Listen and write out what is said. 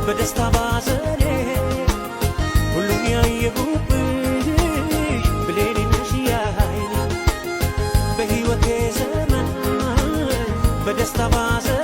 በደስታ ባዘኔ ሁሉን ያየሁብሽ ብሌኔ ነሽ ያይኔ በሕይወቴ ዘመን በደስታ ባዘኔ